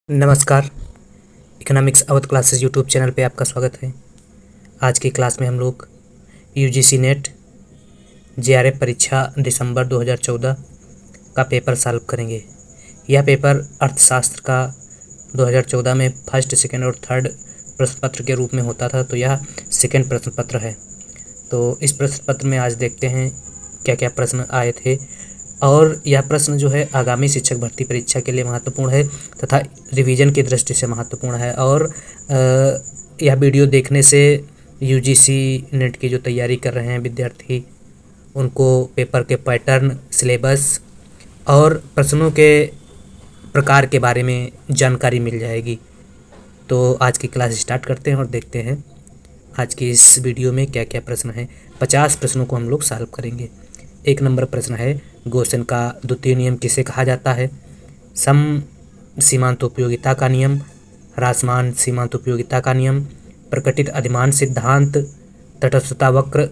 नमस्कार। Economics Awadh classes YouTube channel पे आपका स्वागत है। आज की क्लास में हम लोग यूजीसी नेट जेआरएफ परीक्षा दिसंबर 2014 का पेपर सॉल्व करेंगे। यह पेपर अर्थशास्त्र का 2014 में फर्स्ट, सेकंड और थर्ड प्रश्न पत्र के रूप में होता था, तो यह सेकंड प्रश्न पत्र है। तो इस प्रश्न पत्र में आज देखते हैं क्या क्या प्रश्न आए थे, और यह प्रश्न जो है आगामी शिक्षक भर्ती परीक्षा के लिए महत्वपूर्ण है तथा रिवीजन की दृष्टि से महत्वपूर्ण है। और यह वीडियो देखने से यूजीसी नेट की जो तैयारी कर रहे हैं विद्यार्थी, उनको पेपर के पैटर्न, सिलेबस और प्रश्नों के प्रकार के बारे में जानकारी मिल जाएगी। तो आज की क्लास स्टार्ट करते हैं और देखते हैं आज की इस वीडियो में क्या क्या प्रश्न हैं। 50 प्रश्नों को हम लोग सॉल्व करेंगे। 1 नंबर प्रश्न है, गोसेन का द्वितीय नियम किसे कहा जाता है? सम सीमांत उपयोगिता का नियम, ह्रासमान सीमांत उपयोगिता का नियम, प्रकटित अधिमान सिद्धांत, तटस्थता वक्र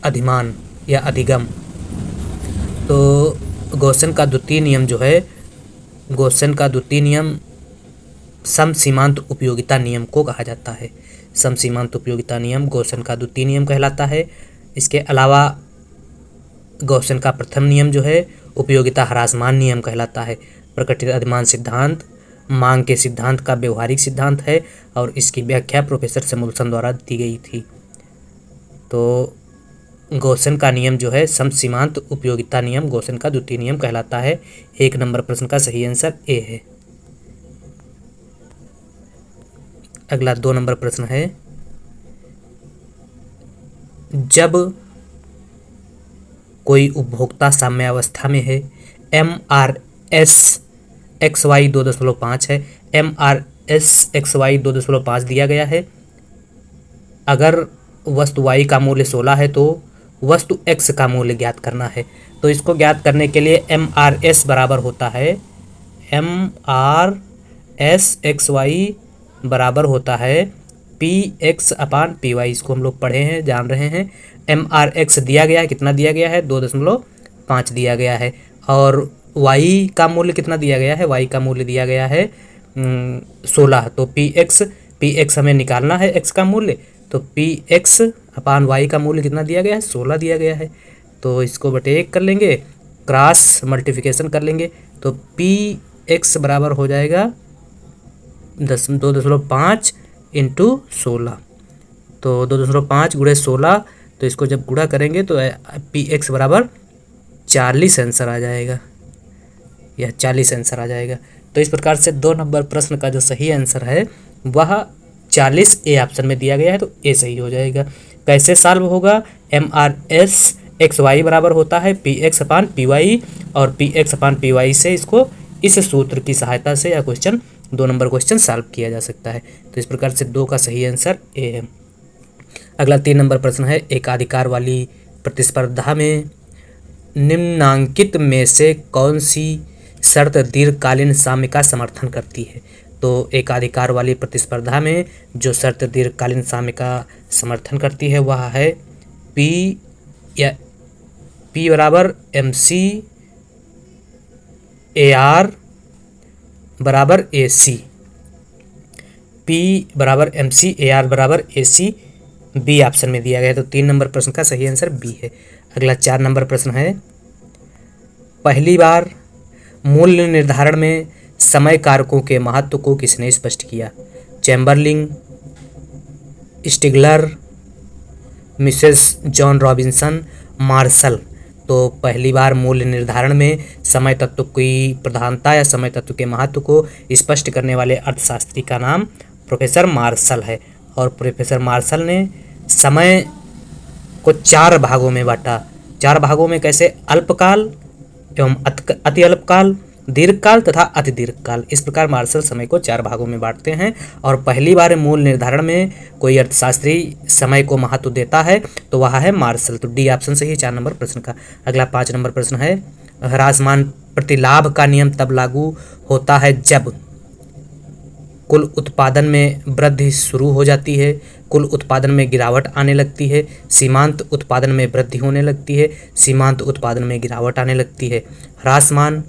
अधिमान या अधिगम। तो गोसेन का द्वितीय नियम जो है, गोसेन का द्वितीय नियम सम सीमांत उपयोगिता नियम को कहा जाता है। सम सीमांत उपयोगिता नियम गोसेन का द्वितीय नियम कहलाता है। इसके अलावा गॉसन का प्रथम नियम जो है उपयोगिता ह्रासमान नियम कहलाता है। प्रकटित अधिमान सिद्धांत मांग के सिद्धांत का व्यवहारिक सिद्धांत है और इसकी व्याख्या प्रोफेसर सैमुअल्सन द्वारा दी गई थी। तो गॉसन का नियम जो है सम सीमांत उपयोगिता नियम गॉसन का द्वितीय नियम कहलाता है। 1 नंबर प्रश्न का सही आंसर ए है। अगला 2 नंबर प्रश्न है, जब कोई उपभोक्ता साम्यावस्था में है, MRS XY 2.5 है, MRS XY 2.5 दिया गया है। अगर वस्तु Y का मूल्य 16 है तो वस्तु X का मूल्य ज्ञात करना है। तो इसको ज्ञात करने के लिए MRS बराबर होता है, MRS XY बराबर होता है PX/PY। इसको हम लोग पढ़े हैं, जान रहे हैं। MRX दिया गया है, कितना दिया गया है? 2.5 दिया गया है। और Y का मूल्य कितना दिया गया है? Y का मूल्य दिया गया है 16। तो PX हमें निकालना है X का मूल्य, तो PX/Y का मूल्य कितना दिया गया है? 16 दिया गया है। तो इसको बटे 1 कर लेंगे, क्रॉस मल्टीप्लिकेशन कर लेंगे, तो PX बराबर हो जाएगा 2.5 इंटू 16। तो 2.5 गुणे 16, तो इसको जब गुणा करेंगे तो PX बराबर 40 आंसर आ जाएगा। यह 40 आंसर आ जाएगा। तो इस प्रकार से 2 नंबर प्रश्न का जो सही आंसर है वह 40 ए ऑप्शन में दिया गया है, तो ए सही हो जाएगा। कैसे सॉल्व होगा? MRS XY बराबर होता है PX/PY, और PX/PY से इसको इस सूत्र की सहायता से या 2 नंबर क्वेश्चन सॉल्व किया जा सकता है। तो इस प्रकार से 2 का सही आंसर ए है। अगला 3 नंबर प्रश्न है, एकाधिकार वाली प्रतिस्पर्धा में निम्नांकित में से कौन सी शर्त दीर्घकालीन साम्य का समर्थन करती है? तो एकाधिकार वाली प्रतिस्पर्धा में जो शर्त दीर्घकालीन साम्य का समर्थन करती है वह है P बराबर MC AR बराबर AC। P बराबर MC AR बराबर AC बी ऑप्शन में दिया गया है। तो 3 नंबर प्रश्न का सही आंसर बी है। अगला 4 नंबर प्रश्न है, पहली बार मूल्य निर्धारण में समय कारकों के महत्व को किसने स्पष्ट किया? Chamberlin, Stigler, Mrs John Robinson, Marshall. तो पहली बार मूल्य निर्धारण में समय तत्व की प्रधानता या समय तत्व के महत्व को स्पष्ट करने वाले अर्थशास्त्री का नाम प्रोफेसर मार्शल है। और प्रोफेसर मार्शल ने समय को 4 भागों में बांटा। 4 भागों में कैसे? अल्पकाल एवं अति अल्पकाल, दीर्घकाल तथा अति दीर्घकाल। इस प्रकार मार्शल समय को 4 भागों में बांटते हैं। और पहली बार मूल निर्धारण में कोई अर्थशास्त्री समय को महत्व देता है तो वह है मार्शल। तो डी ऑप्शन सही है 4 नंबर प्रश्न का। अगला 5 नंबर प्रश्न है, ह्रासमान प्रतिलाभ का नियम तब लागू होता है जब कुल उत्पादन में वृद्धि शुरू हो जाती है, कुल उत्पादन में गिरावट आने लगती है, सीमांत उत्पादन में वृद्धि होने लगती है, सीमांत उत्पादन में गिरावट आने लगती है। ह्रासमान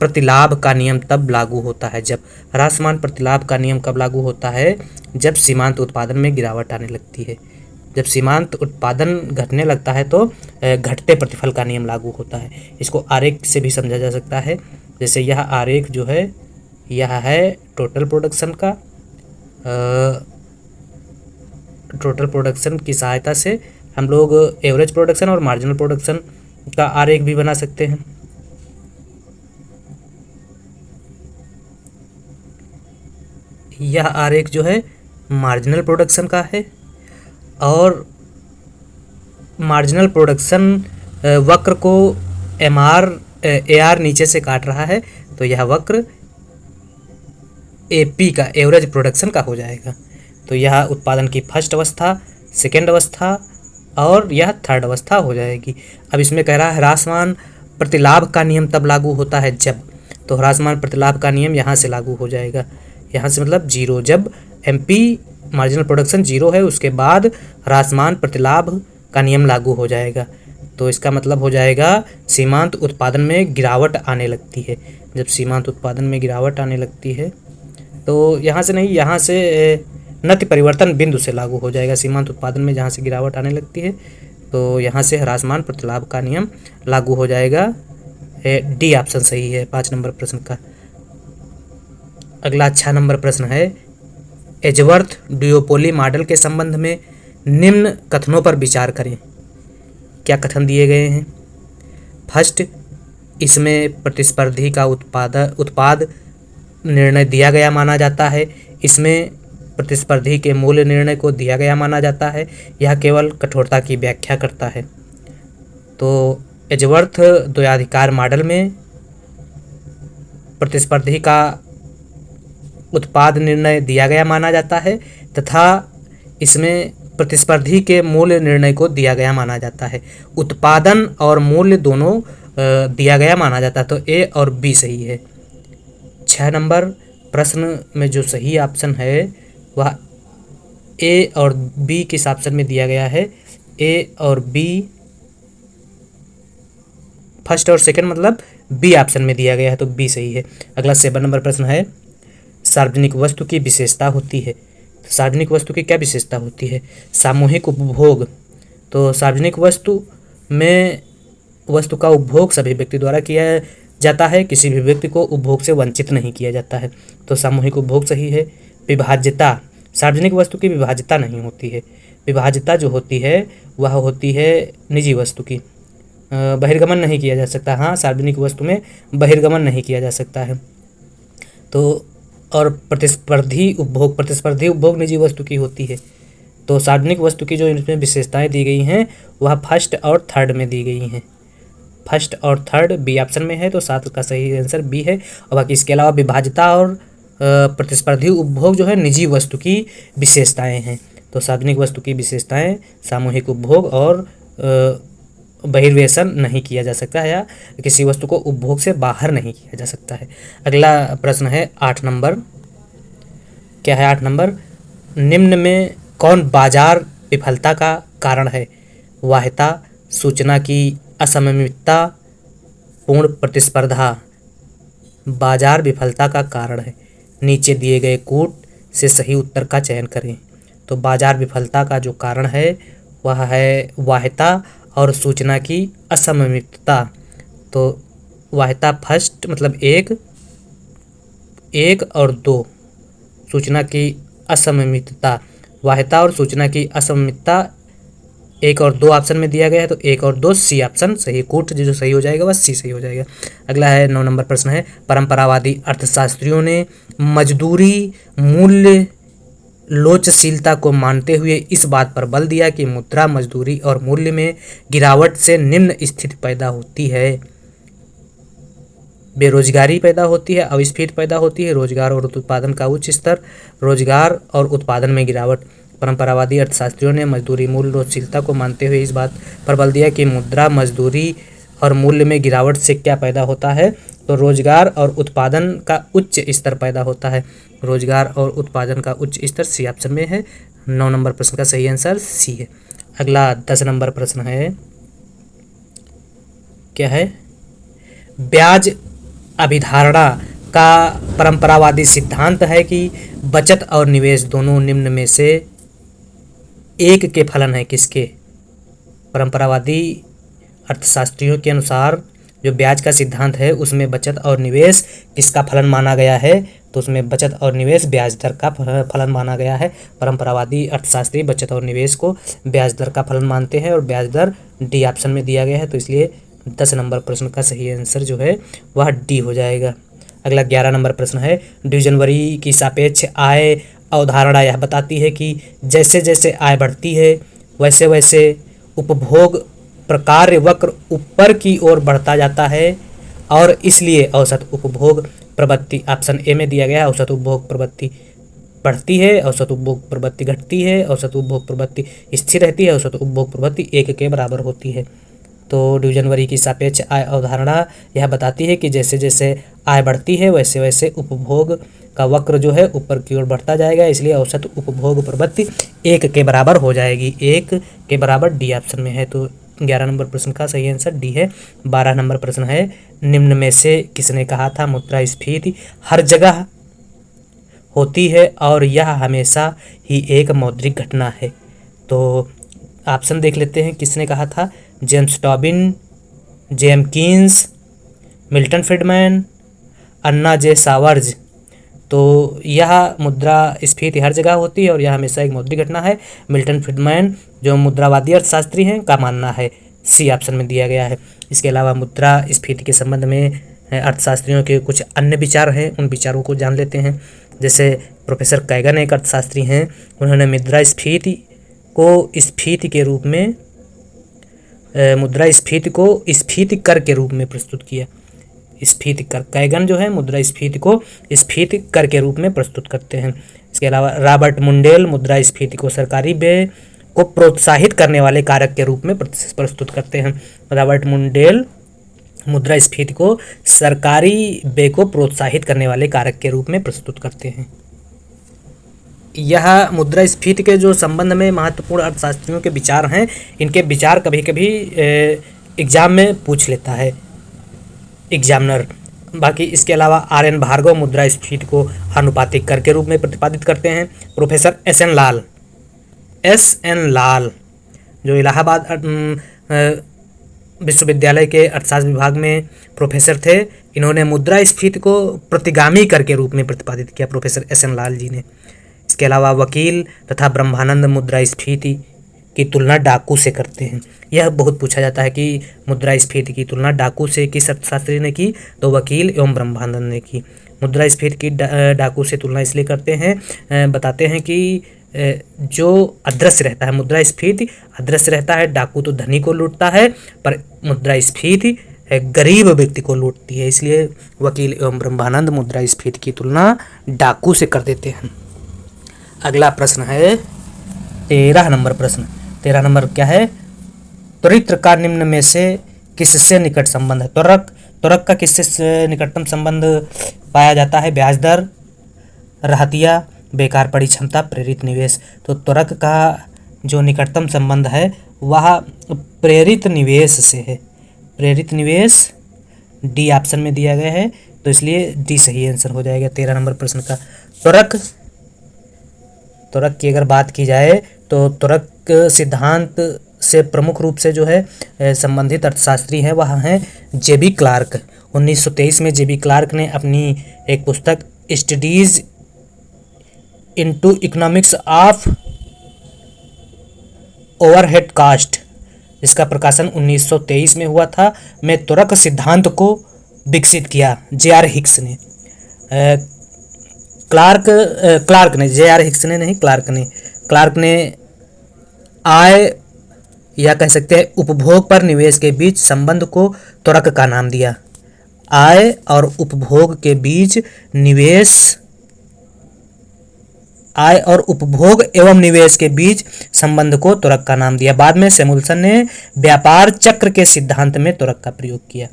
प्रतिलाभ का नियम तब लागू होता है जब, ह्रासमान प्रतिलाभ का नियम कब लागू होता है? जब सीमांत उत्पादन में गिरावट आने लगती है। जब सीमांत उत्पादन घटने लगता है तो घटते प्रतिफल का नियम लागू होता है। इसको आरेख से भी समझा जा सकता है। जैसे यह आरेख जो है यह है टोटल प्रोडक्शन का, टोटल प्रोडक्शन की सहायता से हम लोग एवरेज प्रोडक्शन और मार्जिनल प्रोडक्शन का आरेख भी बना सकते हैं। यह आरेख जो है मार्जिनल प्रोडक्शन का है और मार्जिनल प्रोडक्शन वक्र को AR नीचे से काट रहा है, तो यह वक्र AP का एवरेज प्रोडक्शन का हो जाएगा। तो यह उत्पादन की फर्स्ट अवस्था, सेकेंड अवस्था और यह थर्ड अवस्था हो जाएगी। अब इसमें कह रहा है ह्रासमान प्रतिलाभ का नियम तब लागू होता है जब, तो ह्रासमान प्रतिलाभ का नियम यहाँ से लागू हो जाएगा। यहाँ से मतलब 0, जब MP मार्जिनल प्रोडक्शन 0 है उसके बाद ह्रासमान प्रतिलाभ का नियम लागू हो जाएगा। तो इसका मतलब हो जाएगा सीमांत उत्पादन में गिरावट आने लगती है। जब सीमांत उत्पादन में गिरावट आने लगती है तो यहाँ से नहीं, यहाँ से नति परिवर्तन बिंदु से लागू हो जाएगा। सीमांत उत्पादन में जहाँ से गिरावट आने लगती है तो यहाँ से ह्रासमान प्रतिलाभ का नियम लागू हो जाएगा। D ऑप्शन सही है 5 नंबर प्रश्न का। अगला 6 नंबर प्रश्न है, एजवर्थ डुओपोली मॉडल के संबंध में निम्न कथनों पर विचार करें। क्या कथन दिए गए हैं? फर्स्ट, इसमें प्रतिस्पर्धी का उत्पाद निर्णय दिया गया माना जाता है। इसमें प्रतिस्पर्धी के मूल्य निर्णय को दिया गया माना जाता है। यह केवल कठोरता की व्याख्या करता है। तो एजवर्थ द्वयाधिकार मॉडल में प्रतिस्पर्धी का उत्पाद निर्णय दिया गया माना जाता है तथा इसमें प्रतिस्पर्धी के मूल्य निर्णय को दिया गया माना जाता है। उत्पादन और मूल्य दोनों दिया गया माना जाता है। तो A और B सही है। 6 नंबर प्रश्न में जो सही ऑप्शन है वह A और B किस ऑप्शन में दिया गया है? A और B फर्स्ट और सेकंड मतलब B ऑप्शन में दिया गया है, तो B सही है। अगला 7 नंबर प्रश्न है, सार्वजनिक वस्तु की विशेषता होती है। सार्वजनिक वस्तु की क्या विशेषता होती है? सामूहिक उपभोग। तो सार्वजनिक वस्तु में वस्तु का उपभोग सभी व्यक्ति द्वारा किया जाता है, किसी भी व्यक्ति को उपभोग से वंचित नहीं किया जाता है। तो सामूहिक उपभोग सही है। विभाज्यता, सार्वजनिक वस्तु की विभाज्यता नहीं होती है। विभाज्यता जो होती है वह होती है निजी वस्तु की। बहिर्गमन नहीं किया जा सकता। हाँ, सार्वजनिक वस्तु में बहिर्गमन नहीं किया जा सकता है। तो और प्रतिस्पर्धी उपभोग निजी वस्तु की होती है। तो सार्वजनिक वस्तु की जो इसमें विशेषताएं दी गई हैं वह फर्स्ट और थर्ड में दी गई हैं। फर्स्ट और थर्ड B ऑप्शन में है, तो 7 का सही आंसर B है। और बाकी इसके अलावा विभाज्यता और प्रतिस्पर्धी उपभोग जो है निजी वस्तु की विशेषताएं हैं। तो सार्वजनिक वस्तु की विशेषताएं सामूहिक उपभोग और बहिर्वेशन नहीं किया जा सकता है या किसी वस्तु को उपभोग से बाहर नहीं किया जा सकता है। अगला प्रश्न है 8 नंबर। क्या है 8 नंबर? निम्न में कौन बाजार विफलता का कारण है? वाह्यता, सूचना की असममितता, पूर्ण प्रतिस्पर्धा बाजार विफलता का कारण है। नीचे दिए गए कूट से सही उत्तर का चयन करें। तो बाजार विफलता का जो कारण है वह है वाह्यता और सूचना की असममितता। तो वाह्यता फर्स्ट मतलब 1 और 2, सूचना की असममितता, वाह्यता और सूचना की असममितता 1 और 2 ऑप्शन में दिया गया है। तो 1 और 2 C ऑप्शन सही। कूट जो सही हो जाएगा वह C सही हो जाएगा। अगला है 9 नंबर प्रश्न है, परंपरावादी अर्थशास्त्रियों ने मजदूरी मूल्य लोचशीलता को मानते हुए इस बात पर बल दिया कि मुद्रा, मजदूरी और मूल्य में गिरावट से निम्न स्थिति पैदा होती है। बेरोजगारी पैदा होती है, अविस्फीट पैदा होती है, रोजगार और उत्पादन का उच्च स्तर, रोजगार और उत्पादन में गिरावट। परंपरावादी अर्थशास्त्रियों ने मजदूरी मूल्य लोचशीलता को मानते हुए इस बात पर बल दिया कि मुद्रा, मजदूरी और मूल्य में गिरावट से क्या पैदा होता है? तो रोजगार और उत्पादन का उच्च स्तर पैदा होता है। रोजगार और उत्पादन का उच्च स्तर C ऑप्शन में है। 9 नंबर प्रश्न का सही आंसर C है। अगला 10 नंबर प्रश्न है, क्या है? ब्याज अभिधारणा का परंपरावादी सिद्धांत है कि बचत और निवेश दोनों निम्न में से एक के फलन है। किसके? परंपरावादी अर्थशास्त्रियों के अनुसार जो ब्याज का सिद्धांत है उसमें बचत और निवेश किसका फलन माना गया है? तो उसमें बचत और निवेश ब्याज दर का फलन माना गया है। परंपरावादी अर्थशास्त्री बचत और निवेश को ब्याज दर का फलन मानते हैं और ब्याज दर डी ऑप्शन में दिया गया है, तो इसलिए 10 नंबर प्रश्न का सही आंसर जो है वह डी हो जाएगा। अगला 11 नंबर प्रश्न है, डिवीजनवरी की सापेक्ष आय अवधारणा यह बताती है कि जैसे जैसे आय बढ़ती है वैसे वैसे उपभोग प्रकार्य वक्र ऊपर की ओर बढ़ता जाता है और इसलिए औसत उपभोग प्रवृत्ति, ऑप्शन ए में दिया गया है, औसत उपभोग प्रवृत्ति बढ़ती है, औसत उपभोग प्रवृत्ति घटती है, औसत उपभोग प्रवृत्ति स्थिर रहती है, औसत उपभोग प्रवृत्ति 1 के बराबर होती है। तो डिवीजनवरी की सापेक्ष आय अवधारणा यह बताती है कि जैसे जैसे आय बढ़ती है वैसे वैसे उपभोग का वक्र जो है ऊपर की ओर बढ़ता जाएगा, इसलिए औसत उपभोग प्रवृत्ति 1 के बराबर हो जाएगी। 1 के बराबर डी ऑप्शन में है, तो 11 नंबर प्रश्न का सही आंसर डी है। 12 नंबर प्रश्न है, निम्न में से किसने कहा था मुद्रास्फीति हर जगह होती है और यह हमेशा ही एक मौद्रिक घटना है? तो ऑप्शन देख लेते हैं, किसने कहा था? James Tobin, James Keynes, Milton Friedman, Anna J Schwartz. तो यह मुद्रास्फीति हर जगह होती है और यह हमेशा एक मौद्रिक घटना है। मिल्टन फ्रीडमैन जो मुद्रावादी अर्थशास्त्री हैं का मानना है, सी ऑप्शन में दिया गया है। इसके अलावा मुद्रास्फीति के संबंध में अर्थशास्त्रियों के कुछ अन्य विचार हैं, उन विचारों को जान लेते हैं। जैसे प्रोफेसर कैगन एक अर्थशास्त्री हैं, उन्होंने मुद्रास्फीति को स्फीति के रूप में मुद्रास्फीति को स्फीति कर के रूप में प्रस्तुत किया। स्फीति कर, कैगन जो है मुद्रास्फीति को स्फीति कर के रूप में प्रस्तुत करते हैं। इसके अलावा रॉबर्ट मुंडेल मुद्रास्फीति को सरकारी व्यय को प्रोत्साहित करने वाले कारक के रूप में प्रस्तुत करते हैं। रॉबर्ट मुंडेल मुद्रास्फीति को सरकारी व्यय को प्रोत्साहित करने वाले कारक के रूप में प्रस्तुत करते हैं। यह मुद्रास्फीति के जो संबंध में महत्वपूर्ण अर्थशास्त्रियों के विचार हैं, इनके विचार कभी कभी एग्जाम में पूछ लेता है एग्जामिनर। बाकी इसके अलावा आर.एन. भार्गव मुद्रास्फीति को आनुपातिक कर के रूप में प्रतिपादित करते हैं। Professor SN. लाल जो इलाहाबाद विश्वविद्यालय के अर्थशास्त्र विभाग में प्रोफेसर थे, इन्होंने मुद्रास्फीति को प्रतिगामी कर के रूप में प्रतिपादित किया, प्रोफेसर एस.एन. लाल जी ने। इसके अलावा वकील तथा ब्रह्मानंद मुद्रास्फीति की तुलना डाकू से करते हैं। यह बहुत पूछा जाता है कि मुद्रास्फीति की तुलना डाकू से किस अर्थशास्त्री ने की? तो वकील एवं ब्रह्मानंद ने की। मुद्रास्फीति की डाकू से तुलना इसलिए करते हैं, बताते हैं कि जो अदृश्य रहता है, मुद्रास्फीति अदृश्य रहता है, डाकू तो धनी को लूटता है पर मुद्रास्फीति गरीब व्यक्ति को लूटती है, इसलिए वकील एवं ब्रह्मानंद मुद्रास्फीति की तुलना डाकू से कर देते हैं। अगला प्रश्न है 13 नंबर प्रश्न। 13 नंबर क्या है? त्वरित का निम्न में से किससे निकट संबंध है? त्वरक का किससे निकटतम संबंध पाया जाता है? ब्याज दर, रहतिया, बेकार पड़ी क्षमता, प्रेरित निवेश। तो त्वरक का जो निकटतम संबंध है वह प्रेरित निवेश से है। प्रेरित निवेश डी ऑप्शन में दिया गया है, तो इसलिए डी सही आंसर हो जाएगा 13 नंबर प्रश्न का। त्वरक की अगर बात की जाए तो त्वरक सिद्धांत से प्रमुख रूप से जो है संबंधित अर्थशास्त्री हैं वह हैं जे.बी. क्लार्क। 1923 में जे.बी. क्लार्क ने अपनी एक पुस्तक studies into economics of overhead cost, इसका प्रकाशन 1923 में हुआ था, में त्वरक सिद्धांत को विकसित किया जे.आर. हिक्स ने। क्लार्क ने, जे.आर. हिक्स ने नहीं, क्लार्क ने आय या कह सकते हैं उपभोग पर निवेश के बीच संबंध को त्वरक का नाम दिया। आय और उपभोग के बीच निवेश, आय और उपभोग एवं निवेश के बीच संबंध को त्वरक का नाम दिया। बाद में सैमुअल्सन ने व्यापार चक्र के सिद्धांत में त्वरक का प्रयोग किया।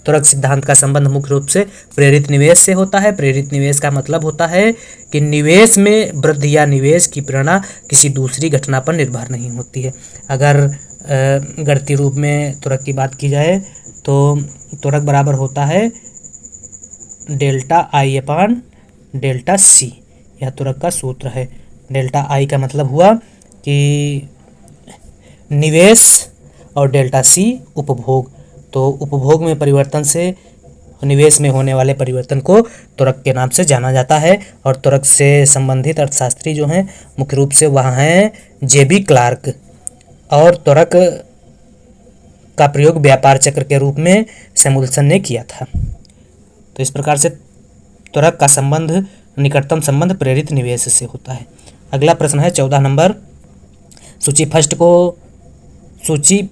त्वरक सिद्धांत का संबंध मुख्य रूप से प्रेरित निवेश से होता है। प्रेरित निवेश का मतलब होता है कि निवेश में वृद्धि या निवेश की प्रेरणा किसी दूसरी घटना पर निर्भर नहीं होती है। अगर गणितीय रूप में त्वरक की बात की जाए तो त्वरक बराबर होता है डेल्टा आई अपान डेल्टा सी, यह तुरक का सूत्र है। डेल्टा आई का मतलब हुआ कि निवेश और डेल्टा सी उपभोग। तो उपभोग में परिवर्तन से निवेश में होने वाले परिवर्तन को त्वरक के नाम से जाना जाता है। और त्वरक से संबंधित अर्थशास्त्री जो हैं मुख्य रूप से वह हैं जेबी क्लार्क। और त्वरक का प्रयोग व्यापार चक्र के रूप में सैमुअल्सन ने किया था। तो इस प्रकार से त्वरक का संबंध, निकटतम संबंध प्रेरित निवेश से होता है। अगला प्रश्न है 14 नंबर। सूची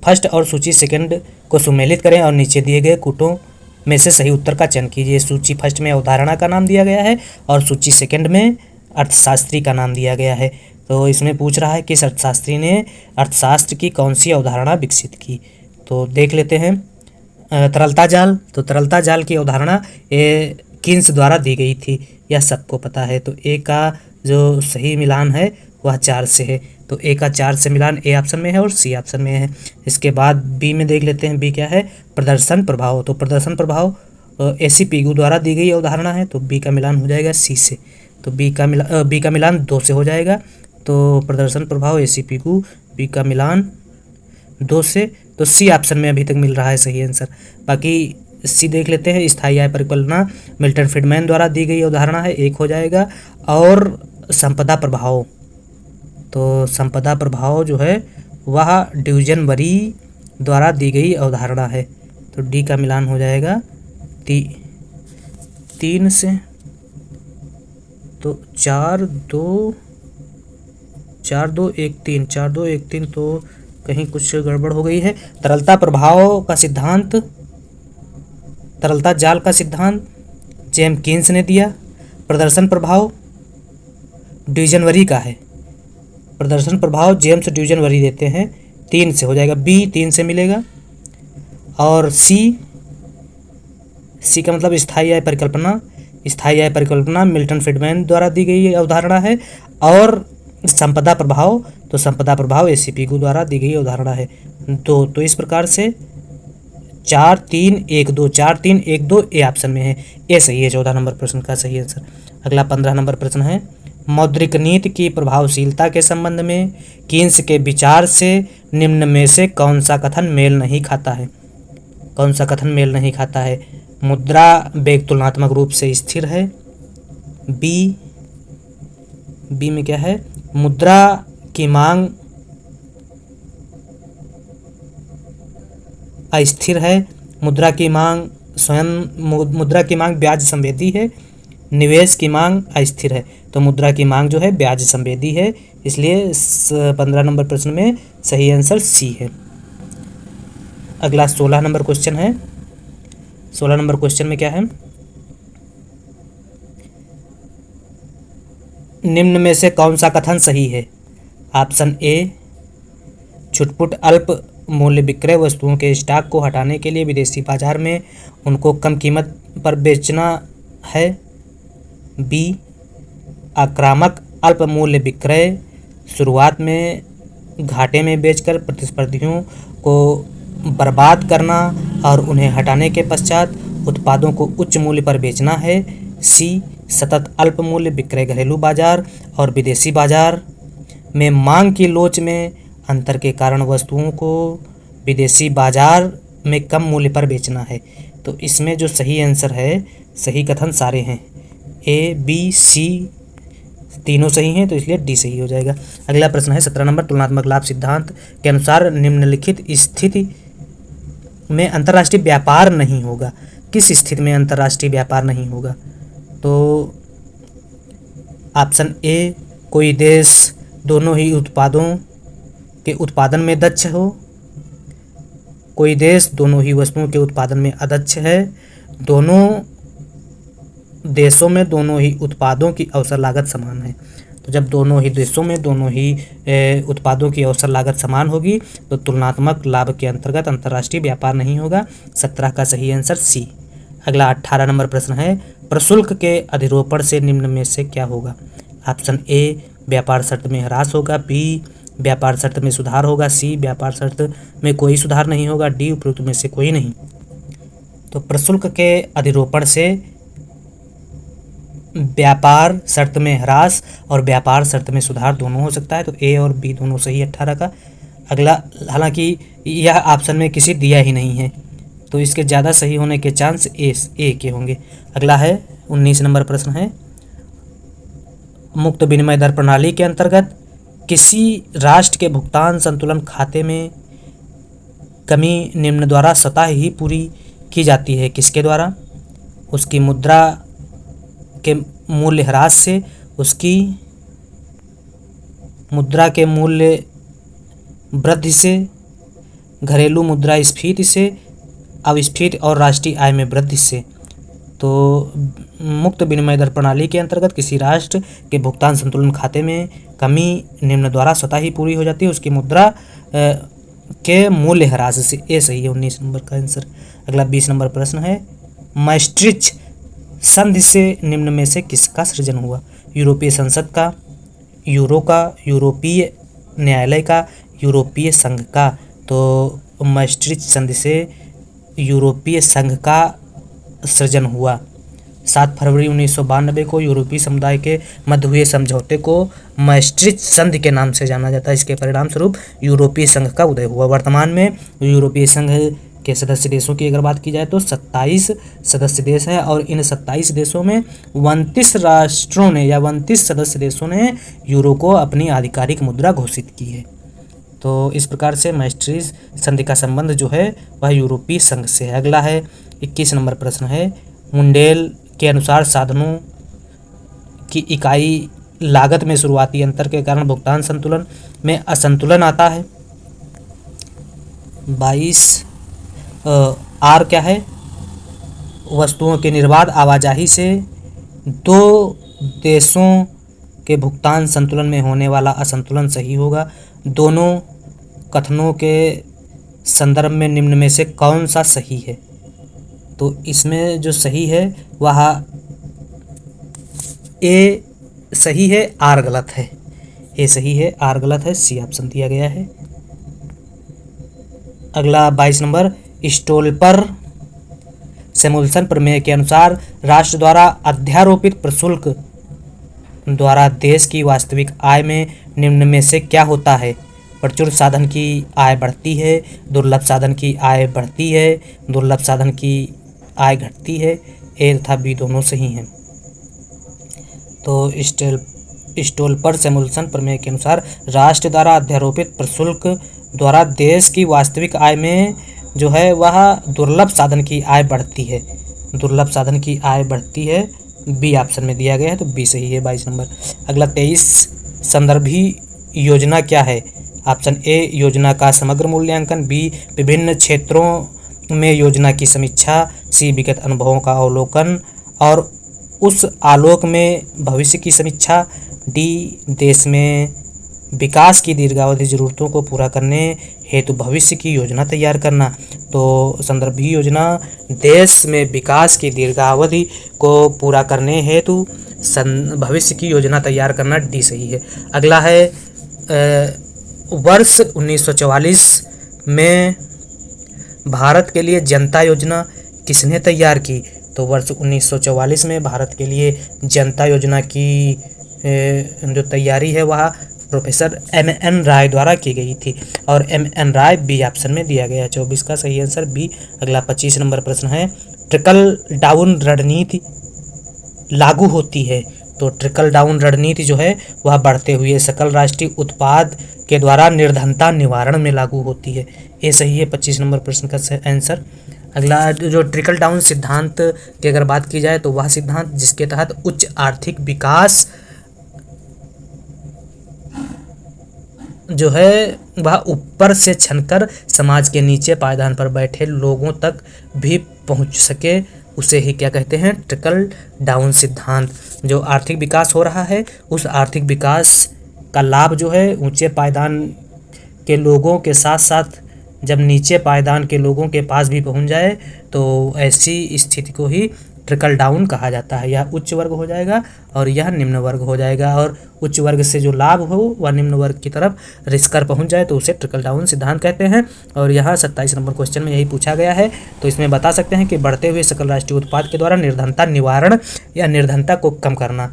फर्स्ट और सूची सेकंड को सुमेलित करें और नीचे दिए गए कूटों में से सही उत्तर का चयन कीजिए। सूची फर्स्ट में अवधारणा का नाम दिया गया है और सूची सेकंड में अर्थशास्त्री का नाम दिया गया है। तो इसमें पूछ रहा है कि अर्थशास्त्री ने अर्थशास्त्र की कौन सी अवधारणा विकसित की। तो देख लेते हैं। तरलता जाल, तो तरलता जाल की अवधारणा कीन्स द्वारा दी गई थी, यह सबको पता है। तो ए का जो सही मिलान है वह 4 से है। तो ए का 4 से मिलान ए ऑप्शन में है और सी ऑप्शन में है। इसके बाद बी में देख लेते हैं। बी क्या है? प्रदर्शन प्रभाव। तो प्रदर्शन प्रभाव एसी पिगू द्वारा दी गई अवधारणा है। तो बी का मिलान हो जाएगा सी से। तो बी का मिलान 2 से हो जाएगा। तो प्रदर्शन प्रभाव एसी पिगू, बी का मिलान 2 से। तो सी ऑप्शन में अभी तक मिल रहा है सही आंसर। बाकी सी देख लेते हैं। स्थायी आय परिकल्पना मिल्टन फ्रीडमैन द्वारा दी गई अवधारणा है, 1 हो जाएगा। और संपदा प्रभाव, तो संपदा प्रभाव जो है वह ड्यूजनबरी द्वारा दी गई अवधारणा है। तो डी का मिलान हो जाएगा 3 से। तो 4 2 1 3 तो कहीं कुछ गड़बड़ हो गई है। तरलता प्रभाव का सिद्धांत, तरलता जाल का सिद्धांत जेम्स कीन्स ने दिया। प्रदर्शन प्रभाव ड्यूजनबरी का है। प्रदर्शन प्रभाव जेम्स ड्यूजनबरी देते हैं, 3 से हो जाएगा। बी 3 से मिलेगा। और सी का मतलब स्थायी आय परिकल्पना। स्थायी आय परिकल्पना मिल्टन फ्रीडमैन द्वारा दी गई अवधारणा है। और संपदा प्रभाव, तो संपदा प्रभाव एसी पिगू द्वारा दी गई अवधारणा है। तो इस प्रकार से 4 3 1 2 4 3 1 2 ए ऑप्शन में है। ए सही है 14 नंबर प्रश्न का सही आंसर। अगला 15 नंबर प्रश्न है। मौद्रिक नीति की प्रभावशीलता के संबंध में कीन्स के विचार से निम्न में से कौन सा कथन मेल नहीं खाता है? कौन सा कथन मेल नहीं खाता है? मुद्रा वेग तुलनात्मक रूप से स्थिर है। बी में क्या है? मुद्रा की मांग अस्थिर है। मुद्रा की मांग ब्याज संवेदी है। निवेश की मांग अस्थिर है। तो मुद्रा की मांग जो है ब्याज संवेदी है, इसलिए 15 नंबर प्रश्न में सही आंसर सी है। अगला 16 नंबर क्वेश्चन है। 16 नंबर क्वेश्चन में क्या है? निम्न में से कौन सा कथन सही है? ऑप्शन ए, छुटपुट अल्प मूल्य विक्रय वस्तुओं के स्टॉक को हटाने के लिए विदेशी बाजार में उनको कम कीमत पर बेचना है। बी, आक्रामक अल्प मूल्य विक्रय शुरुआत में घाटे में बेचकर प्रतिस्पर्धियों को बर्बाद करना और उन्हें हटाने के पश्चात उत्पादों को उच्च मूल्य पर बेचना है। सी, सतत अल्प मूल्य विक्रय घरेलू बाजार और विदेशी बाजार में मांग की लोच में अंतर के कारण वस्तुओं को विदेशी बाजार में कम मूल्य पर बेचना है। तो इसमें जो सही आंसर है, सही कथन सारे हैं, ए बी सी तीनों सही हैं, तो इसलिए डी सही हो जाएगा। अगला प्रश्न है 17 नंबर। तुलनात्मक लाभ सिद्धांत के अनुसार निम्नलिखित स्थिति में अंतर्राष्ट्रीय व्यापार नहीं होगा। किस स्थिति में अंतर्राष्ट्रीय व्यापार नहीं होगा? तो ऑप्शन ए, कोई देश दोनों ही उत्पादों के उत्पादन में दक्ष हो। कोई देश दोनों ही वस्तुओं के उत्पादन में अदक्ष है। दोनों देशों में दोनों ही उत्पादों की अवसर लागत समान है। तो जब दोनों ही देशों में दोनों ही उत्पादों की अवसर लागत समान होगी तो तुलनात्मक लाभ के अंतर्गत अंतर्राष्ट्रीय व्यापार नहीं होगा। 17 का सही आंसर सी। अगला 18 नंबर प्रश्न है। प्रशुल्क के अधिरोपण से निम्न में से क्या होगा? ऑप्शन ए, व्यापार शर्त में ह्रास होगा। बी, व्यापार शर्त में सुधार होगा। सी, व्यापार शर्त में कोई सुधार नहीं होगा। डी, उपरोक्त में से कोई नहीं। तो प्रशुल्क के अधिरोपण से व्यापार शर्त में ह्रास और व्यापार शर्त में सुधार दोनों हो सकता है, तो ए और बी दोनों सही 18 का। अगला, हालांकि यह ऑप्शन में किसी दिया ही नहीं है, तो इसके ज़्यादा सही होने के चांस ए के होंगे। अगला है 19 नंबर प्रश्न है, मुक्त विनिमय दर प्रणाली के अंतर्गत किसी राष्ट्र के भुगतान संतुलन खाते में कमी निम्न द्वारा स्वतः ही पूरी की जाती है। किसके द्वारा? उसकी मुद्रा के मूल्य ह्रास से, उसकी मुद्रा के मूल्य वृद्धि से, घरेलू मुद्रा स्फीति से, अविस्फीति और राष्ट्रीय आय में वृद्धि से। तो मुक्त विनिमय दर प्रणाली के अंतर्गत किसी राष्ट्र के भुगतान संतुलन खाते में कमी निम्न द्वारा स्वतः ही पूरी हो जाती है, उसकी मुद्रा के मूल्य ह्रास से। ए सही है 19 नंबर का आंसर। अगला 20 नंबर प्रश्न है, maastricht संधि से निम्न में से किसका सृजन हुआ? यूरोपीय संसद का, यूरो का, यूरोपीय न्यायालय का, यूरोपीय संघ का। तो maastricht संधि से यूरोपीय संघ का सृजन हुआ। 7 फरवरी 1992 को यूरोपीय समुदाय के मध्य हुए समझौते को maastricht संधि के नाम से जाना जाता है। इसके परिणाम स्वरूप यूरोपीय संघ का उदय हुआ। वर्तमान में यूरोपीय संघ के सदस्य देशों की अगर बात की जाए तो 27 सदस्य देश है, और इन 27 देशों में 29 राष्ट्रों ने या 29 सदस्य देशों ने यूरो को अपनी आधिकारिक मुद्रा घोषित की है। तो इस प्रकार से maastricht संधि का संबंध जो है वह यूरोपीय संघ से है। अगला है 21 नंबर प्रश्न है, मुंडेल के अनुसार साधनों की इकाई लागत में शुरुआती अंतर के कारण भुगतान संतुलन में असंतुलन आता है। 22 आर क्या है? वस्तुओं के निर्बाध आवाजाही से दो देशों के भुगतान संतुलन में होने वाला असंतुलन सही होगा। दोनों कथनों के संदर्भ में निम्न में से कौन सा सही है? तो इसमें जो सही है वह ए सही है, आर गलत है। ए सही है, आर गलत है, सी ऑप्शन दिया गया है। अगला 22 नंबर, स्टोल्पर सैमुअल्सन प्रमेय के अनुसार राष्ट्र द्वारा अध्यारोपित प्रशुल्क द्वारा देश की वास्तविक आय में निम्न में से क्या होता है? प्रचुर साधन की आय बढ़ती है, दुर्लभ साधन की आय बढ़ती है, दुर्लभ साधन की आय घटती है। ए तथा बी दोनों सही हैं। तो स्टोल्पर सैमुअल्सन प्रमेय के अनुसार राष्ट्र द्वारा अध्यारोपित प्रशुल्क द्वारा देश की वास्तविक आय में जो है वह दुर्लभ साधन की आय बढ़ती है। दुर्लभ साधन की आय बढ़ती है, बी ऑप्शन में दिया गया है, तो बी सही है 22 नंबर। अगला 23, संदर्भी योजना क्या है? ऑप्शन ए योजना का समग्र मूल्यांकन, बी विभिन्न क्षेत्रों में योजना की समीक्षा, सी विगत अनुभवों का अवलोकन और उस आलोक में भविष्य की समीक्षा, डी देश में विकास की दीर्घावधि जरूरतों को पूरा करने हेतु भविष्य की योजना तैयार करना। तो संदर्भी योजना देश में विकास की दीर्घावधि को पूरा करने हेतु भविष्य की योजना तैयार करना, डी सही है। अगला है वर्ष 1944 में भारत के लिए जनता योजना किसने तैयार की? तो वर्ष 1944 में भारत के लिए जनता योजना की जो तैयारी है वह प्रोफेसर M.N. राय द्वारा की गई थी, और M.N. राय बी ऑप्शन में दिया गया है। 24 का सही आंसर बी। अगला 25 नंबर प्रश्न है, ट्रिकल डाउन रणनीति लागू होती है। तो ट्रिकल डाउन रणनीति जो है वह बढ़ते हुए सकल राष्ट्रीय उत्पाद के द्वारा निर्धनता निवारण में लागू होती है। ये सही है 25 नंबर प्रश्न का आंसर। अगला जो ट्रिकल डाउन सिद्धांत की अगर बात की जाए तो वह सिद्धांत जिसके तहत उच्च आर्थिक विकास जो है वह ऊपर से छनकर समाज के नीचे पायदान पर बैठे लोगों तक भी पहुंच सके, उसे ही क्या कहते हैं? ट्रिकल डाउन सिद्धांत। जो आर्थिक विकास हो रहा है उस आर्थिक विकास का लाभ जो है ऊंचे पायदान के लोगों के साथ साथ जब नीचे पायदान के लोगों के पास भी पहुंच जाए तो ऐसी स्थिति को ही ट्रिकल डाउन कहा जाता है। यह उच्च वर्ग हो जाएगा और यह निम्न वर्ग हो जाएगा, और उच्च वर्ग से जो लाभ हो वह निम्न वर्ग की तरफ रिसकर पहुंच जाए तो उसे ट्रिकल डाउन सिद्धांत कहते हैं। और यहाँ 27 नंबर क्वेश्चन में यही पूछा गया है। तो इसमें बता सकते हैं कि बढ़ते हुए सकल राष्ट्रीय उत्पाद के द्वारा निर्धनता निवारण या निर्धनता को कम करना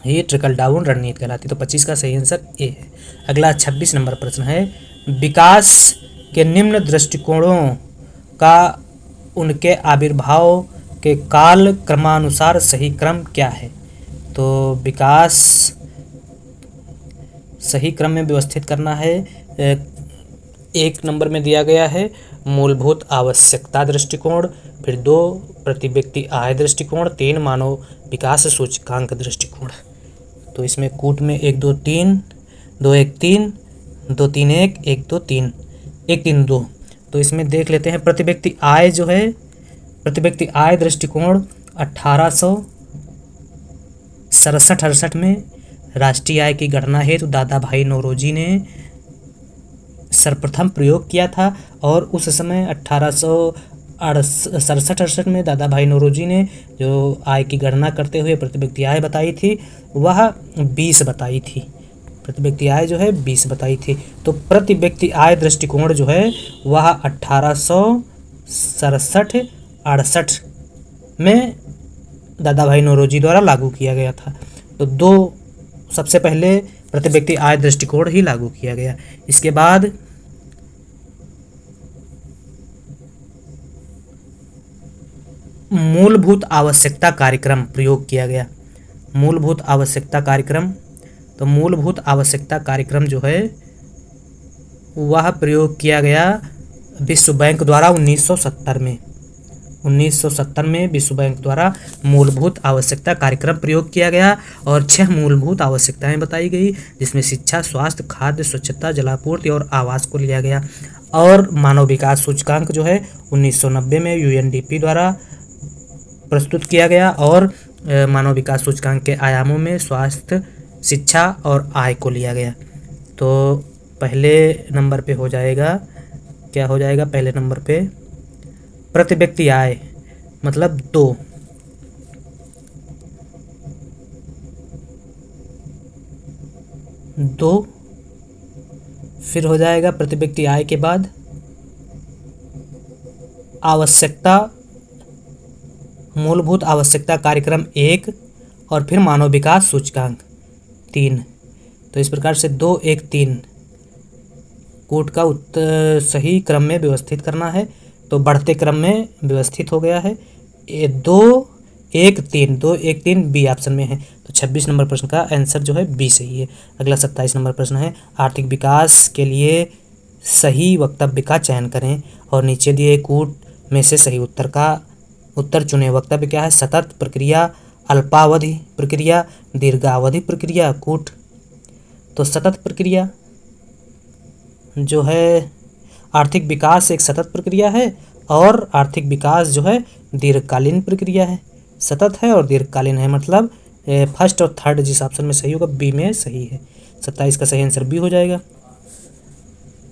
ये ट्रिकल डाउन रणनीति कहलाती है। तो 25 का सही आंसर ए है। अगला 26 नंबर प्रश्न है, विकास के निम्न दृष्टिकोणों का उनके आविर्भाव के काल क्रमानुसार सही क्रम क्या है? तो विकास सही क्रम में व्यवस्थित करना है। 1 नंबर में दिया गया है मूलभूत आवश्यकता दृष्टिकोण, फिर 2 प्रति व्यक्ति आय दृष्टिकोण, 3 मानव विकास सूचकांक दृष्टिकोण। तो इसमें कूट में 1 2 3 2 1 3 2 3 1 1 2 3 1 3 2। तो इसमें देख लेते हैं प्रति व्यक्ति आय जो है, प्रति व्यक्ति आय दृष्टिकोण 1867-68 में राष्ट्रीय आय की गणना हेतु दादा भाई नौरोजी ने सर्वप्रथम प्रयोग किया था। और उस समय 1867-68 में दादा भाई नौरोजी ने जो आय की गणना करते हुए प्रति व्यक्ति आय बताई थी वह 20 बताई थी। प्रति व्यक्ति आय जो है 20 बताई थी। तो प्रति व्यक्ति आय दृष्टिकोण जो है वह 1867-68 में दादा भाई नौरोजी द्वारा लागू किया गया था। तो सबसे पहले प्रति व्यक्ति आय दृष्टिकोण ही लागू किया गया। इसके बाद मूलभूत आवश्यकता कार्यक्रम प्रयोग किया गया। मूलभूत आवश्यकता कार्यक्रम, तो मूलभूत आवश्यकता कार्यक्रम जो है वह प्रयोग किया गया विश्व बैंक द्वारा 1970 में। 1970 में विश्व बैंक द्वारा मूलभूत आवश्यकता कार्यक्रम प्रयोग किया गया और 6 मूलभूत आवश्यकताएं बताई गई, जिसमें शिक्षा, स्वास्थ्य, खाद्य, स्वच्छता, जलापूर्ति और आवास को लिया गया। और मानव विकास सूचकांक जो है 1990 में यूएनडीपी द्वारा प्रस्तुत किया गया और मानव विकास सूचकांक के आयामों में स्वास्थ्य, शिक्षा और आय को लिया गया। तो पहले नंबर पे हो जाएगा, क्या हो जाएगा पहले नंबर पे? प्रति व्यक्ति आय मतलब 2। फिर हो जाएगा प्रति व्यक्ति आय के बाद आवश्यकता, मूलभूत आवश्यकता कार्यक्रम 1 और फिर मानव विकास सूचकांक 3। तो इस प्रकार से 2 1 3 कूट का सही क्रम में व्यवस्थित करना है। तो बढ़ते क्रम में व्यवस्थित हो गया है। 2 1 3 2 1 3 बी ऑप्शन में है। तो 26 नंबर प्रश्न का आंसर जो है बी सही है। अगला 27 नंबर प्रश्न है, आर्थिक विकास के लिए सही वक्तव्य का चयन करें और नीचे दिए कूट में से सही उत्तर चुने। वक्तव्य क्या है? सतत प्रक्रिया, अल्पावधि प्रक्रिया, दीर्घावधि प्रक्रिया, कूट। तो सतत प्रक्रिया जो है, आर्थिक विकास एक सतत प्रक्रिया है और आर्थिक विकास जो है दीर्घकालीन प्रक्रिया है। सतत है और दीर्घकालीन है, मतलब फर्स्ट और थर्ड जिस ऑप्शन में सही होगा बी में सही है। 27 का सही आंसर बी हो जाएगा।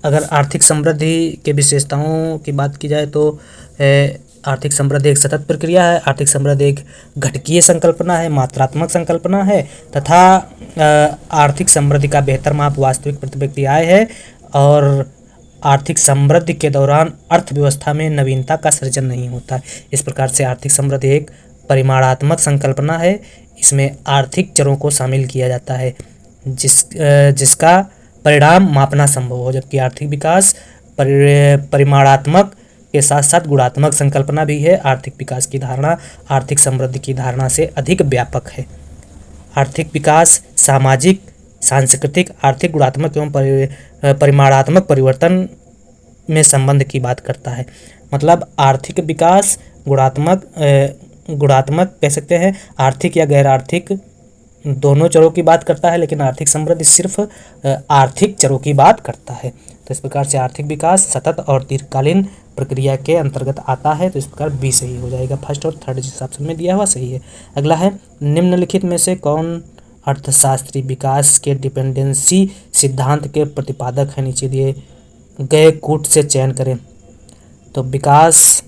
अगर आर्थिक समृद्धि के विशेषताओं की बात की जाए तो आर्थिक समृद्धि एक सतत प्रक्रिया है। आर्थिक समृद्धि एक घटकीय संकल्पना है, मात्रात्मक संकल्पना है तथा आर्थिक समृद्धि का बेहतर माप वास्तविक प्रति व्यक्ति आय है। और आर्थिक समृद्धि के दौरान अर्थव्यवस्था में नवीनता का सृजन नहीं होता। इस प्रकार से आर्थिक समृद्धि एक परिमाणात्मक संकल्पना है। इसमें आर्थिक चरों को शामिल किया जाता है जिसका परिणाम मापना संभव हो, जबकि आर्थिक विकास परिमाणात्मक के साथ साथ गुणात्मक संकल्पना भी है। आर्थिक विकास की धारणा आर्थिक समृद्धि की धारणा से अधिक व्यापक है। आर्थिक विकास सामाजिक, सांस्कृतिक, आर्थिक, गुणात्मक एवं परिमाणात्मक परिवर्तन में संबंध की बात करता है। मतलब आर्थिक विकास गुणात्मक कह सकते हैं, आर्थिक या गैर आर्थिक दोनों चरों की बात करता है, लेकिन आर्थिक समृद्धि सिर्फ आर्थिक चरों की बात करता है। तो इस प्रकार से आर्थिक विकास सतत और दीर्घकालीन प्रक्रिया के अंतर्गत आता है। तो इस प्रकार बी सही हो जाएगा। फर्स्ट और थर्ड जिस ऑप्शन में दिया हुआ सही है। अगला है, निम्नलिखित में से कौन अर्थशास्त्री विकास के डिपेंडेंसी सिद्धांत के प्रतिपादक है? नीचे दिए गए कूट से चयन करें। तो विकास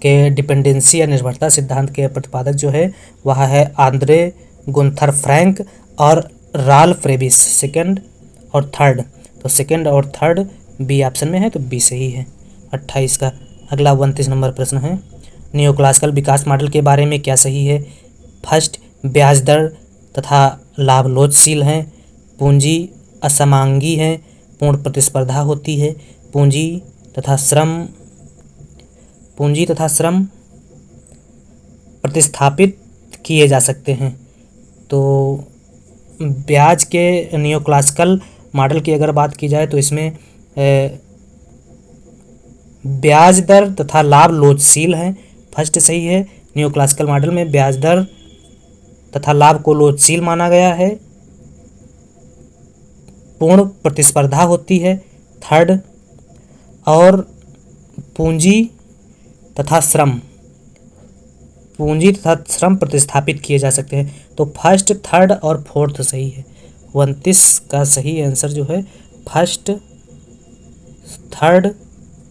के डिपेंडेंसी या निर्भरता सिद्धांत के प्रतिपादक जो है वह है आंद्रे गुंथर फ्रैंक और राल्फ रेबिस। सेकंड और थर्ड, तो सेकंड और थर्ड बी ऑप्शन में है, तो बी सही है 28 का। अगला 29 नंबर प्रश्न है, नियोक्लासिकल विकास मॉडल के बारे में क्या सही है? फर्स्ट, ब्याज दर तथा लाभ लोचशील हैं, पूंजी असमांगी है, पूर्ण प्रतिस्पर्धा होती है, पूंजी तथा श्रम प्रतिस्थापित किए जा सकते हैं। तो ब्याज के नियोक्लासिकल मॉडल की अगर बात की जाए तो इसमें ब्याज दर तथा लाभ लोचशील हैं, फर्स्ट सही है। नियोक्लासिकल मॉडल में ब्याज दर तथा लाभ को लोचशील माना गया है, पूर्ण प्रतिस्पर्धा होती है, थर्ड, और पूंजी तथा श्रम प्रतिस्थापित किए जा सकते हैं। तो फर्स्ट, थर्ड और फोर्थ सही है। 29 का सही आंसर जो है फर्स्ट, थर्ड,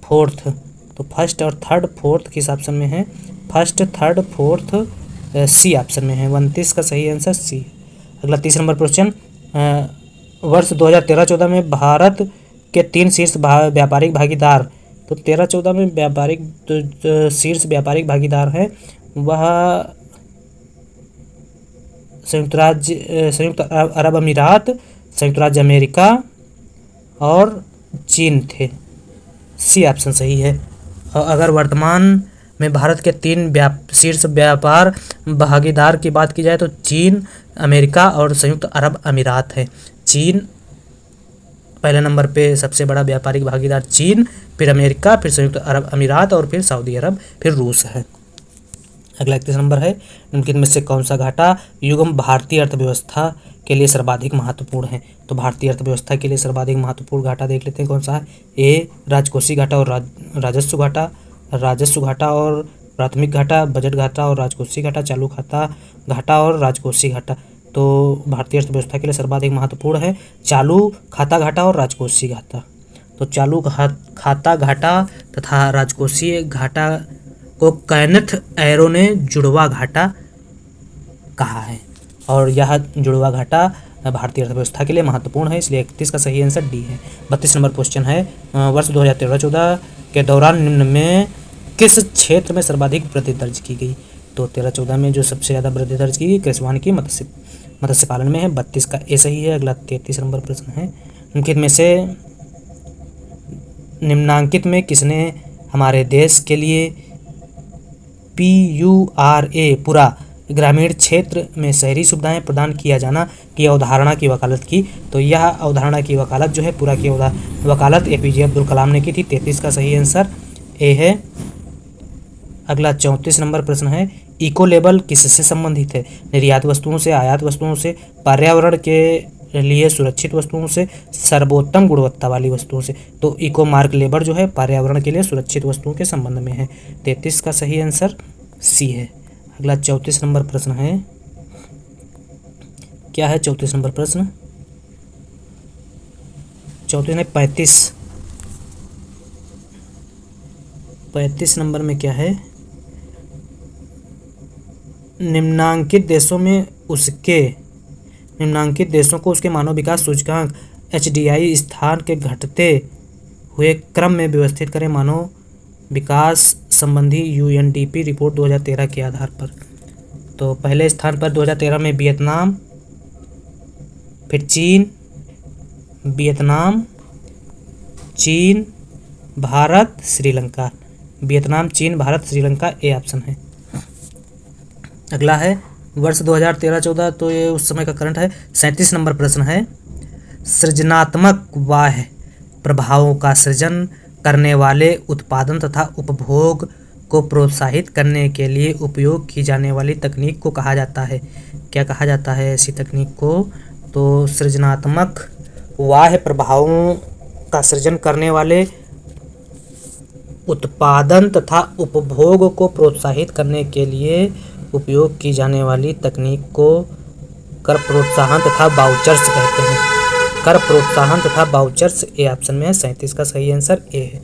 फोर्थ। तो फर्स्ट और थर्ड फोर्थ किस ऑप्शन में है? First, third, fourth C option में है। 29 का सही आंसर सी। अगला 30 नंबर क्वेश्चन, वर्ष 2013-14 में भारत के 3 शीर्ष व्यापारिक भागीदार, तो 13-14 में शीर्ष व्यापारिक भागीदार हैं वह संयुक्त अरब अमीरात, संयुक्त राज्य अमेरिका और चीन थे। सी ऑप्शन सही है। और अगर वर्तमान में भारत के 3 शीर्ष व्यापार भागीदार की बात की जाए तो चीन, अमेरिका और संयुक्त अरब अमीरात है। चीन पहले नंबर पे सबसे बड़ा व्यापारिक भागीदार चीन, फिर अमेरिका, फिर संयुक्त अरब अमीरात और फिर सऊदी अरब, फिर रूस है। अगला 31 नंबर है, निम्नलिखित में से कौन सा घाटा युग्म भारतीय अर्थव्यवस्था के लिए सर्वाधिक महत्वपूर्ण है? तो भारतीय अर्थव्यवस्था के लिए सर्वाधिक महत्वपूर्ण घाटा देख लेते हैं कौन सा है। ए, राजकोषीय घाटा और राजस्व घाटा और प्राथमिक घाटा, बजट घाटा और राजकोषीय घाटा, चालू खाता घाटा और राजकोषीय घाटा। तो भारतीय अर्थव्यवस्था के लिए सर्वाधिक महत्वपूर्ण है चालू खाता घाटा और राजकोषीय घाटा। तो चालू खाता घाटा तथा राजकोषीय घाटा को कैनेथ एरो ने जुड़वा घाटा कहा है और यह जुड़वा घाटा भारतीय अर्थव्यवस्था के लिए महत्वपूर्ण है, इसलिए 31 का सही आंसर डी है। 32 नंबर क्वेश्चन है, वर्ष 2013-14 के दौरान निम्न में किस क्षेत्र में सर्वाधिक वृद्धि दर्ज की गई? तो 13-14 में जो सबसे ज़्यादा वृद्धि दर्ज की गई कृषि वानिकी मत्स्य पालन में है। 32 का ए सही है। अगला 33 नंबर प्रश्न है, निम्नांकित में किसने हमारे देश के लिए PURA पूरा ग्रामीण क्षेत्र में शहरी सुविधाएं प्रदान किया जाना की अवधारणा की वकालत की? तो यह अवधारणा की वकालत जो है पूरा की वकालत APJ अब्दुल कलाम ने की थी। 33 का सही आंसर ए है। अगला 34 नंबर प्रश्न है, इको लेबल किससे संबंधित है? निर्यात वस्तुओं से, आयात वस्तुओं से, पर्यावरण के लिए सुरक्षित वस्तुओं से, सर्वोत्तम गुणवत्ता वाली वस्तुओं से। तो इको मार्क लेबल जो है पर्यावरण के लिए सुरक्षित वस्तुओं के संबंध में है। 33 का सही आंसर सी है। अगला 34 नंबर प्रश्न है, क्या है 34 नंबर प्रश्न? 35 नंबर में क्या है? निम्नांकित देशों को उसके मानव विकास सूचकांक HDI स्थान के घटते हुए क्रम में व्यवस्थित करें मानव विकास संबंधी UNDP रिपोर्ट 2013 के आधार पर। तो पहले स्थान पर 2013 में वियतनाम, फिर चीन, भारत, श्रीलंका। वियतनाम, चीन, भारत, श्रीलंका ए ऑप्शन है। अगला है वर्ष 2013-14, तो ये उस समय का करंट है। 37 नंबर प्रश्न है, सृजनात्मक बाह्य प्रभावों का सृजन करने वाले उत्पादन तथा उपभोग को प्रोत्साहित करने के लिए उपयोग की जाने वाली तकनीक को कहा जाता है? क्या कहा जाता है ऐसी तकनीक को? तो सृजनात्मक बाह्य प्रभावों का सृजन करने वाले उत्पादन तथा उपभोग को प्रोत्साहित करने के लिए उपयोग की जाने वाली तकनीक को कर प्रोत्साहन तथा वाउचर्स कहते हैं। कर प्रोत्साहन तथा वाउचर्स ए ऑप्शन में है। 37 का सही आंसर ए है।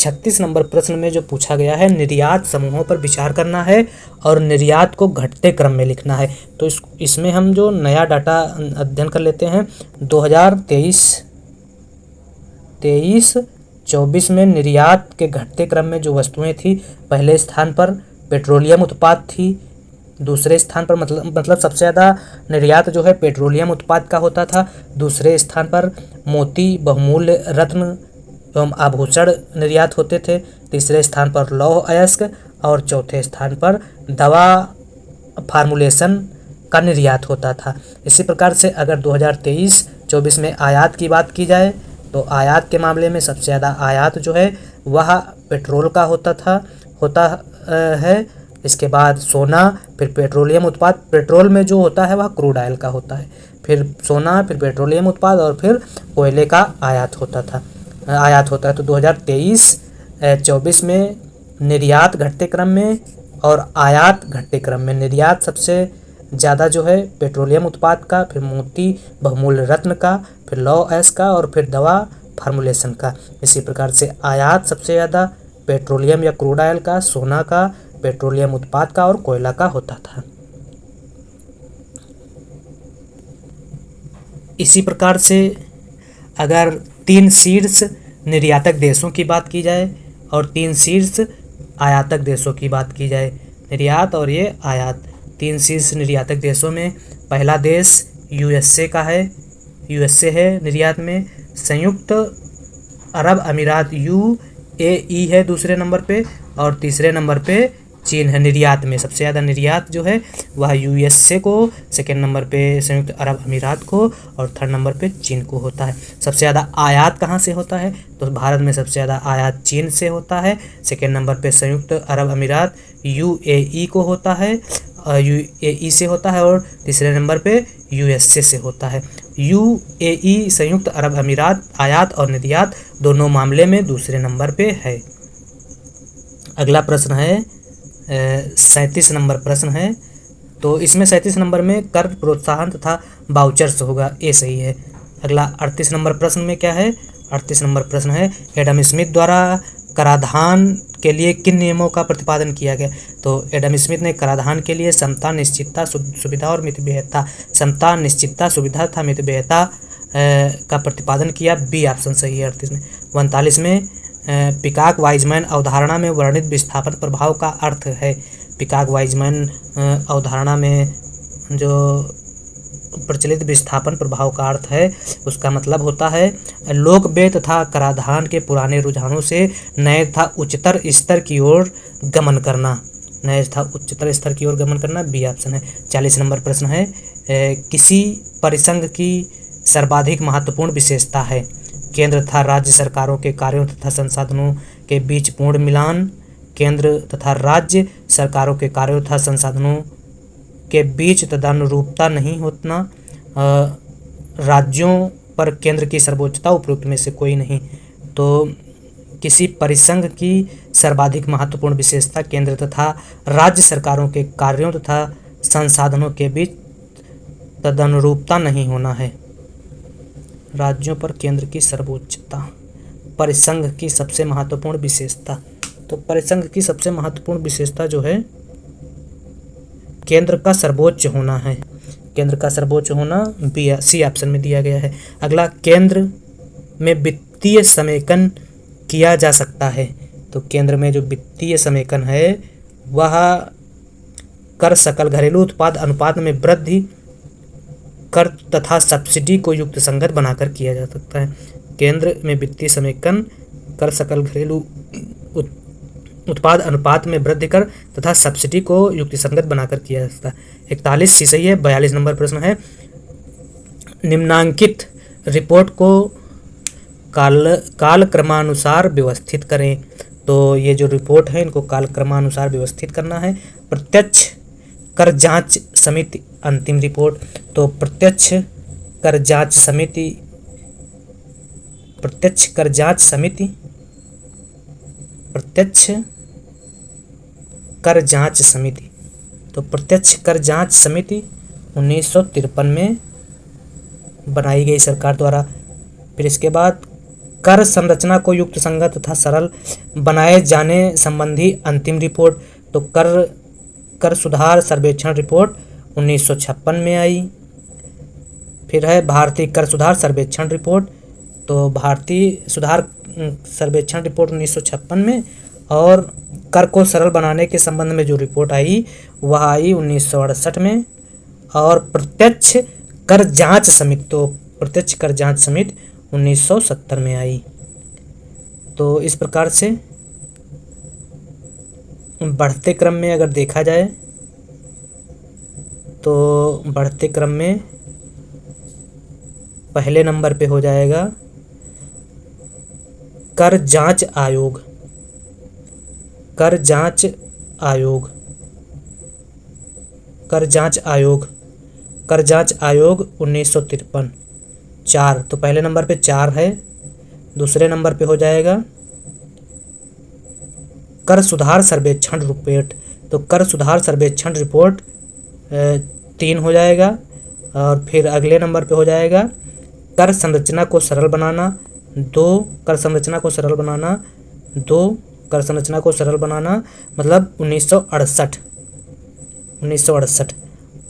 36 नंबर प्रश्न में जो पूछा गया है, निर्यात समूहों पर विचार करना है और निर्यात को घटते क्रम में लिखना है। तो इसमें हम जो नया डाटा अध्ययन कर लेते हैं, 2023-24 में निर्यात के घटते क्रम में जो वस्तुएं थी, पहले स्थान पर पेट्रोलियम उत्पाद थी, दूसरे स्थान पर मतलब सबसे ज़्यादा निर्यात जो है पेट्रोलियम उत्पाद का होता था, दूसरे स्थान पर मोती, बहुमूल्य रत्न एवं आभूषण निर्यात होते थे, तीसरे स्थान पर लौह अयस्क और चौथे स्थान पर दवा फार्मुलेशन का निर्यात होता था। इसी प्रकार से अगर 2023-24 में आयात की बात की जाए तो आयात के मामले में सबसे ज़्यादा आयात जो है वह पेट्रोल का होता है। इसके बाद सोना, फिर पेट्रोलियम उत्पाद। पेट्रोल में जो होता है वह क्रूड ऑयल का होता है, फिर सोना, फिर पेट्रोलियम उत्पाद और फिर कोयले का आयात होता है। तो 2023-24 में निर्यात घटते क्रम में और आयात घटते क्रम में निर्यात सबसे ज़्यादा जो है पेट्रोलियम उत्पाद का, फिर मोती बहुमूल्य रत्न का, फिर लौह अयस्क का और फिर दवा फार्मुलेशन का। इसी प्रकार से आयात सबसे ज़्यादा पेट्रोलियम या क्रूड ऑयल का, सोना का, पेट्रोलियम उत्पाद का और कोयला का होता था। इसी प्रकार से अगर 3 शीर्ष निर्यातक देशों की बात की जाए और 3 शीर्ष आयातक देशों की बात की जाए, निर्यात और ये आयात, 3 शीर्ष निर्यातक देशों में पहला देश यूएसए है निर्यात में, संयुक्त अरब अमीरात यूएई है दूसरे नंबर पे, और तीसरे नंबर पे चीन है निर्यात में। सबसे ज़्यादा निर्यात जो है वह यूएसए को, सेकेंड नंबर पे संयुक्त अरब अमीरात को और थर्ड नंबर पे चीन को होता है। सबसे ज़्यादा आयात कहाँ से होता है तो भारत में सबसे ज़्यादा आयात चीन से होता है, सेकेंड नंबर पे संयुक्त अरब अमीरात यूएई को होता है, यूएई से होता है, और तीसरे नंबर पे यूएसए से होता है। यूएई संयुक्त अरब अमीरात आयात और निर्यात दोनों मामले में दूसरे नंबर पे है। अगला प्रश्न है 37 नंबर प्रश्न है। तो इसमें 37 नंबर में कर प्रोत्साहन तथा वाउचर्स होगा, ये सही है। अगला 38 नंबर प्रश्न में क्या है, 38 नंबर प्रश्न है एडम स्मिथ द्वारा कराधान के लिए किन नियमों का प्रतिपादन किया गया। तो एडम स्मिथ ने कराधान के लिए समता, निश्चितता, सुविधा और मितव्ययता, समता, निश्चितता, सुविधा तथा मितव्ययता का प्रतिपादन किया। बी ऑप्शन सही है 38 में। 39 में पिकाक वाइजमैन अवधारणा में वर्णित विस्थापन प्रभाव का अर्थ है। पिकाक वाइजमैन अवधारणा में जो प्रचलित विस्थापन प्रभाव का अर्थ है उसका मतलब होता है लोक व्यय तथा कराधान के पुराने रुझानों से नए तथा उच्चतर स्तर की ओर गमन करना, बी ऑप्शन है। 40 नंबर प्रश्न है किसी परिसंघ की सर्वाधिक महत्वपूर्ण विशेषता है। केंद्र तथा राज्य सरकारों के कार्यों तथा संसाधनों के बीच पूर्ण मिलान, केंद्र तथा राज्य सरकारों के कार्यों तथा संसाधनों के बीच तदनुरूपता नहीं होना, राज्यों पर केंद्र की सर्वोच्चता, उपरोक्त में से कोई नहीं। तो किसी परिसंघ की सर्वाधिक महत्वपूर्ण विशेषता केंद्र तथा राज्य सरकारों के कार्यों तथा संसाधनों के बीच तदनुरूपता नहीं होना है। राज्यों पर केंद्र की सर्वोच्चता, परिसंघ की सबसे महत्वपूर्ण विशेषता। तो परिसंघ की सबसे महत्वपूर्ण विशेषता जो है केंद्र का सर्वोच्च होना है। केंद्र का सर्वोच्च होना सी ऑप्शन में दिया गया है। अगला, केंद्र में वित्तीय समेकन किया जा सकता है। तो केंद्र में जो वित्तीय समेकन है वह कर सकल घरेलू उत्पाद अनुपात में वृद्धि, कर तथा सब्सिडी को युक्त संगत बनाकर किया जा सकता है। केंद्र में वित्तीय समेकन कर सकल घरेलू उत्पाद अनुपात में वृद्धि कर तथा सब्सिडी को युक्तिसंगत बनाकर किया जा सकता है। 41 सी सही है। 42 नंबर प्रश्न है निम्नांकित रिपोर्ट को कालक्रमानुसार व्यवस्थित करें। तो ये जो रिपोर्ट है इनको कालक्रमानुसार व्यवस्थित करना है। प्रत्यक्ष कर जांच समिति अंतिम रिपोर्ट। तो प्रत्यक्ष कर जांच समिति प्रत्यक्ष कर जांच समिति 1953 में बनाई गई सरकार द्वारा। फिर इसके बाद कर संरचना को युक्त संगत तथा सरल बनाए जाने संबंधी अंतिम रिपोर्ट। तो कर सुधार सर्वेक्षण रिपोर्ट 1956 में आई। फिर है भारतीय कर सुधार सर्वेक्षण रिपोर्ट, तो भारतीय सुधार सर्वेक्षण रिपोर्ट 1956 में। और कर को सरल बनाने के संबंध में जो रिपोर्ट आई वह आई 1968 में। और प्रत्यक्ष कर जांच समिति, तो प्रत्यक्ष कर जांच समिति 1970 में आई। तो इस प्रकार से बढ़ते क्रम में अगर देखा जाए तो बढ़ते क्रम में पहले नंबर पे हो जाएगा कर जांच आयोग। कर जांच आयोग, कर जांच आयोग, कर जांच आयोग 1953। 4, तो पहले नंबर पे 4 है। दूसरे नंबर पे हो जाएगा कर सुधार सर्वेक्षण रिपोर्ट, तो कर सुधार सर्वेक्षण रिपोर्ट 3 हो जाएगा। और फिर अगले नंबर पे हो जाएगा कर संरचना को सरल बनाना 2, कर संरचना को सरल बनाना 2, कर संरचना को सरल बनाना मतलब 1968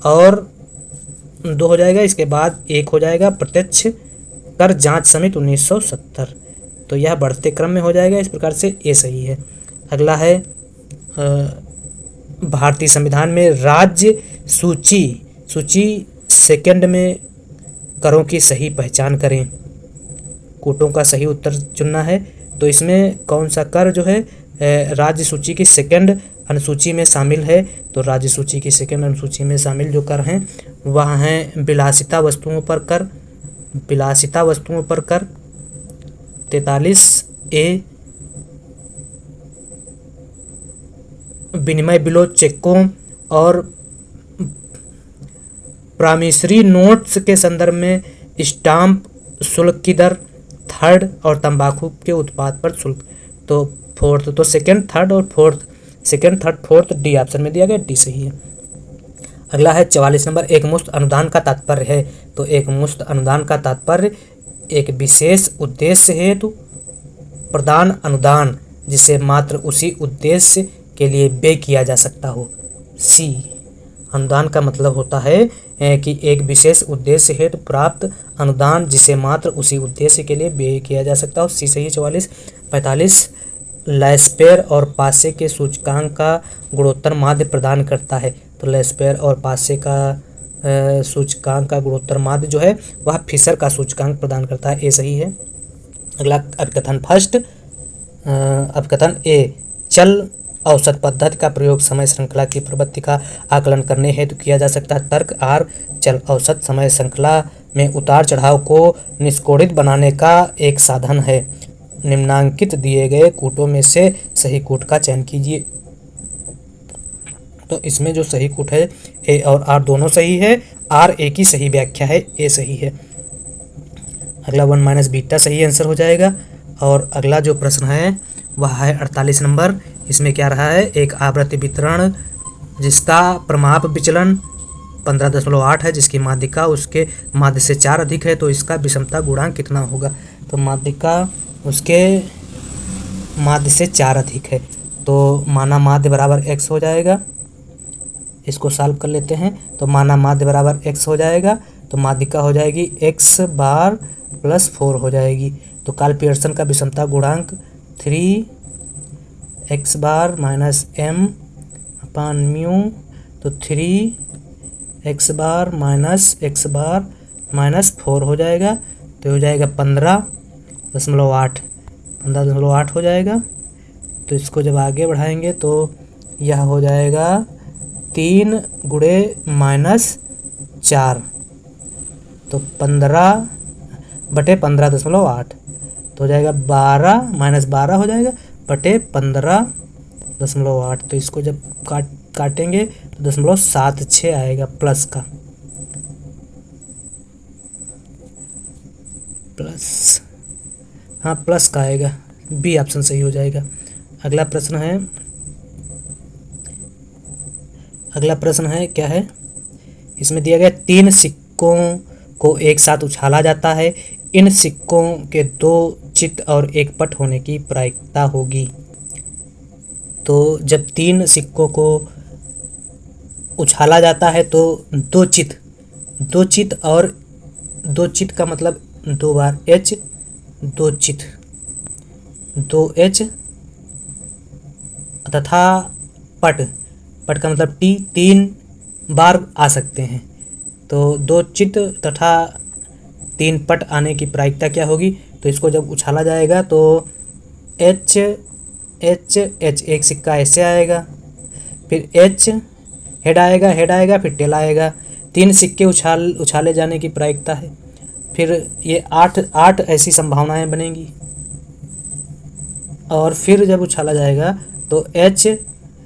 और 2 हो जाएगा। इसके बाद 1 हो जाएगा प्रत्यक्ष कर जांच समिति 1970। तो यह बढ़ते क्रम में हो जाएगा। इस प्रकार से ये सही है। अगला है भारतीय संविधान में राज्य सूची सेकंड में करों की सही पहचान करें। कोटों का सही उत्तर चुनना है। तो इसमें कौन सा कर जो है राज्य सूची की सेकंड अनुसूची में शामिल है। तो राज्य सूची की सेकंड अनुसूची में शामिल जो कर हैं वह हैं विलासिता वस्तुओं पर कर, विलासिता वस्तुओं पर कर 43A, विनिमय बिलों चेकों और प्रामिसरी नोट्स के संदर्भ में स्टाम्प शुल्क की दर 3rd और तंबाकू के उत्पाद पर शुल्क। तो 4th, तो 2nd, 3rd और 4th, 2nd, 3rd, 4th D option में दिया गया, डी सही है। अगला है 44 नंबर एक मुश्त अनुदान का तात्पर्य है। तो एक मुश्त अनुदान का तात्पर्य एक विशेष उद्देश्य हेतु प्रदान अनुदान जिसे मात्र उसी उद्देश्य के लिए व्यय किया जा सकता हो। सी, अनुदान का मतलब होता है कि एक विशेष उद्देश्य हेतु प्राप्त अनुदान जिसे मात्र उसी उद्देश्य के लिए व्यय किया जा सकता हो। सी सही है। 44। 45 लैस्पेयर और पासे के सूचकांक का गुणोत्तर माध्य प्रदान करता है। तो लैस्पेयर और पासे का सूचकांक का गुणोत्तर माध्य जो है वह फिशर का सूचकांक प्रदान करता है। ए सही है। अगला अभिकथन फर्स्ट, अभिकथन ए, चल औसत पद्धति का प्रयोग समय श्रृंखला की प्रवृत्ति का आकलन करने हेतु किया जा सकता है। तर्क आर, चल औसत समय श्रृंखला में उतार चढ़ाव को निष्कोणित बनाने का एक साधन है। निम्नांकित दिए गए कूटों में से सही कूट का चयन कीजिए। तो इसमें जो सही कूट है ए और आर दोनों सही है। आर ए की सही व्याख्या है, ए सही है। अगला 1 - बीटा सही आंसर हो जाएगा। और अगला जो प्रश्न है वह है 48 नंबर। इसमें क्या रहा है, एक आवृत्ति वितरण जिसका प्रमाप विचलन 15.8 है, जिसकी माध्यिका उसके माध्य से 4 अधिक है, तो इसका विषमता गुणांक कितना होगा। तो माध्यिका उसके माध्य से 4 अधिक है, तो माना माध्य बराबर x हो जाएगा। इसको सॉल्व कर लेते हैं। तो माना माध्य बराबर x हो जाएगा, तो माध्यिका हो जाएगी x बार प्लस 4 हो जाएगी। तो कार्ल पियर्सन का विषमता गुणांक 3x बार माइनस m अपान म्यू, तो 3x बार माइनस x बार माइनस 4 हो जाएगा। तो हो जाएगा 15.8 हो जाएगा। तो इसको जब आगे बढ़ाएंगे तो यह हो जाएगा 3 × -4, तो 15/15.8 तो हो जाएगा 12 हो जाएगा बटे 15.8। तो इसको जब काटेंगे तो 0.76 आएगा प्लस का, प्लस, हाँ प्लस का आएगा, बी ऑप्शन सही हो जाएगा। अगला प्रश्न है क्या है, इसमें दिया गया 3 सिक्कों को एक साथ उछाला जाता है। इन सिक्कों के 2 चित और एक पट होने की प्रायिकता होगी। तो जब 3 सिक्कों को उछाला जाता है तो दो चित और दो चित का मतलब 2 बार H, दो चित 2H तथा पट का मतलब T 3 बार आ सकते हैं। तो 2 चित तथा 3 पट आने की प्रायिकता क्या होगी? तो इसको जब उछाला जाएगा तो H एक सिक्का ऐसे आएगा, फिर H हेड आएगा, फिर टेल आएगा। 3 सिक्के उछाले जाने की प्रायिकता है। फिर ये 8 ऐसी संभावनाएं बनेंगी और फिर जब उछाला जाएगा तो H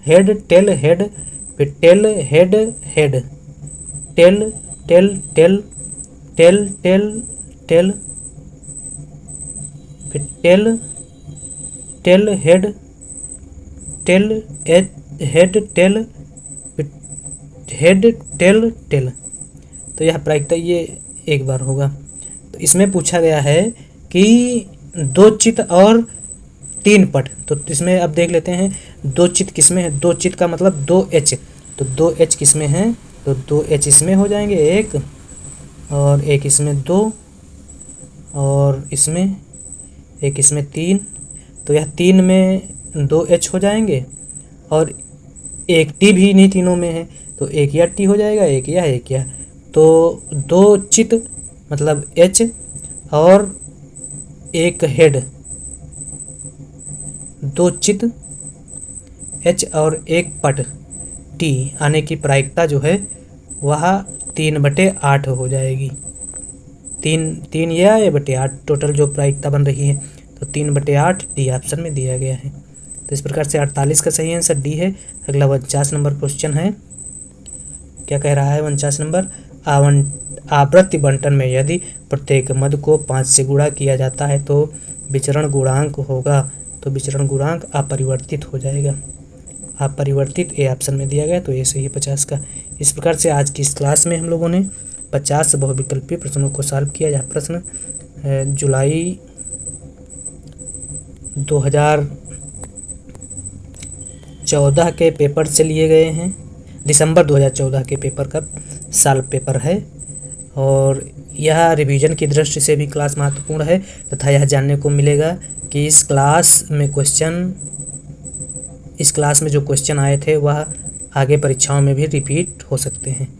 हेड टेल हेड, फिर tail head head, tail tail tail tail tail tail, फिर tail tail head, tail head tail, फिर हेड टेल टेल। तो यह प्रायिकता ये एक बार होगा। तो इसमें पूछा गया है कि 2 चित और 3 पट। तो इसमें अब देख लेते हैं 2 चित किसमें है। 2 चित का मतलब 2H, तो 2H किसमें है? तो 2H इसमें हो जाएंगे, एक और एक इसमें 2 और इसमें एक, इसमें 3। तो यह 3 में 2H हो जाएंगे और एक T भी नहीं तीनों में है, तो एक यह T हो जाएगा, एक यह। तो 2 चित मतलब H और एक हेड, 2 चित H और एक पट T आने की प्रायिकता जो है वह 3/8 हो जाएगी। 3 ये आए बटे 8 टोटल जो प्रायिकता बन रही है, तो 3/8 डी ऑप्शन में दिया गया है। तो इस प्रकार से 48 का सही आंसर डी है। अगला 49 नंबर क्वेश्चन है। क्या कह रहा है 49 नंबर? आवृत्ति बंटन में यदि प्रत्येक मद को 5 से गुणा किया जाता है तो विचरण गुणांक होगा। तो विचरण गुणांक अपरिवर्तित हो जाएगा। अपरिवर्तित ए ऑप्शन में दिया गया, तो ये सही है 50 का। इस प्रकार से आज की इस क्लास में हम लोगों ने 50 बहुविकल्पीय प्रश्नों को सॉल्व किया। यह प्रश्न जुलाई 2014 के पेपर से लिए गए हैं। दिसंबर 2014 के पेपर का साल पेपर है और यह रिवीजन की दृष्टि से भी क्लास महत्वपूर्ण है तथा यह जानने को मिलेगा कि इस क्लास में जो क्वेश्चन आए थे वह आगे परीक्षाओं में भी रिपीट हो सकते हैं।